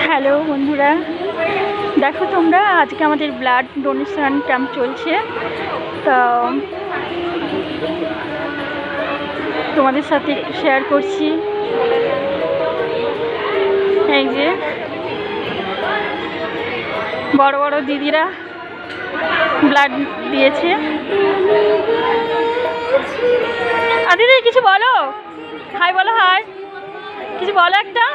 Hello বন্ধুরা, দেখো তোমরা আজকে আমাদের ব্লাড ডোনেশন ক্যাম্প চলছে। তো তোমাদের সাথে একটু শেয়ার করছি। এই যে বড় বড় দিদিরা ব্লাড দিয়েছে। দিদি কিছু বলো, হাই বলো, হাই কিছু বলো একটা।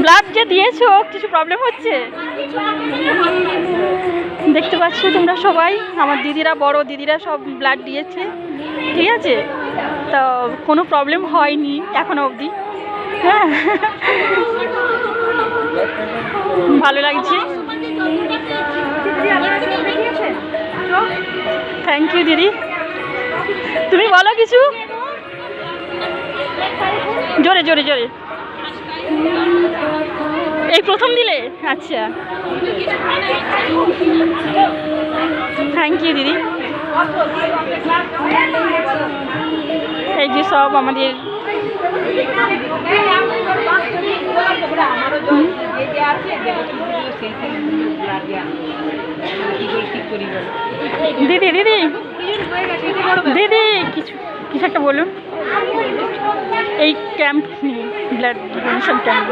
ব্লাড যে দিয়েছো কিছু প্রবলেম হচ্ছে? দেখতে পাচ্ছ তোমরা সবাই, আমার দিদিরা, বড় দিদিরা সব ব্লাড দিয়েছে, ঠিক আছে? তো কোনো প্রবলেম হয়নি এখনো অবধি। হ্যাঁ, ভালো লাগছে। থ্যাংক ইউ দিদি। তুমি বলো কিছু, জোরে জোরে জোরে। এই প্রথম দিলে? আচ্ছা, থ্যাংক ইউ দিদি। এই যে সব আমাদের দিদি দিদি দিদি কিছু কিছু একটা বলুন এই ক্যাম্প নিয়ে, ব্লাড ডোনেশন ক্যাম্প।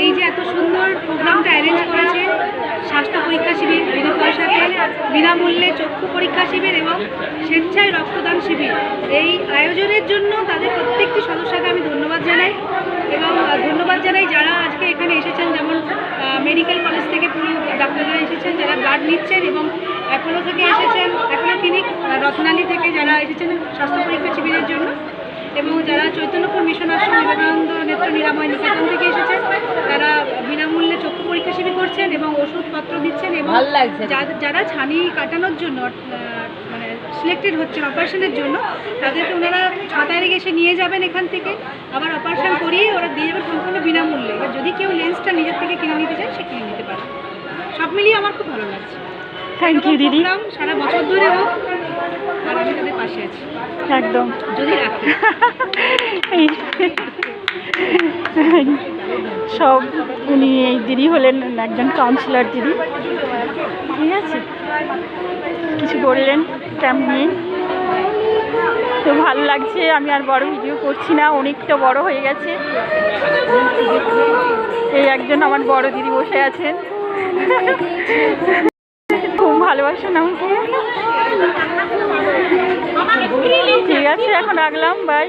এই যে এত সুন্দর প্রোগ্রামটা অ্যারেঞ্জ করেছে, স্বাস্থ্য পরীক্ষা শিবির, বিনা পয়সাতে বিনামূল্যে চক্ষু পরীক্ষা শিবির এবং স্বেচ্ছায় রক্তদান শিবির, এই আয়োজনের জন্য তাদের প্রত্যেকটি সদস্যকে আমি ধন্যবাদ জানাই। এবং ধন্যবাদ জানাই যারা আজকে এখানে এসেছেন, যেমন মেডিকেল কলেজ থেকে পুরো ডাক্তাররা এসেছেন যারা ব্লাড নিচ্ছেন, এবং অ্যাপোলো থেকে এসেছেন, অ্যাপোলো ক্লিনিক রত্নালী থেকে যারা এসেছেন স্বাস্থ্য পরীক্ষা শিবিরের জন্য, এবং যারা চৈতন্যপুর মিশন আশ্রম বিবেকানন্দ নেত্র নিরাময় নিকেতন থেকে এসেছেন তারা বিনামূল্যে চক্ষু পরীক্ষা শিবির করছেন এবং ওষুধপত্র দিচ্ছেন। এবং যারা ছানি কাটানোর জন্য মানে সিলেক্টেড হচ্ছেন অপারেশনের জন্য, তাদেরকে ওনারা 6 তারিখ এসে নিয়ে যাবেন এখান থেকে, আবার অপারেশন করিয়ে ওরা দিয়ে যাবেন সম্পূর্ণ বিনামূল্যে। এবার যদি কেউ লেন্সটা নিজের থেকে কিনে নিতে চায় সে কিনে নিতে পারে। সব মিলিয়ে আমার খুব ভালো লাগছে। থ্যাংক ইউ দিদি। সারা বছর ধরে হোক, আর আমি তাদের পাশে আছি একদম, যদি রাখি। সব উনি এই দিদি হলেন একজন কাউন্সিলর দিদি, ঠিক আছে? কিছু বললেন ক্যাম্প নিয়ে, তো ভালো লাগছে। আমি আর বড় ভিডিও করছি না, অনেকটা বড় হয়ে গেছে। এই একজন আমার বড় দিদি বসে আছেন, খুব ভালোবাসেন আমাকে। ঠিক আছে, এখন রাখলাম, বাই।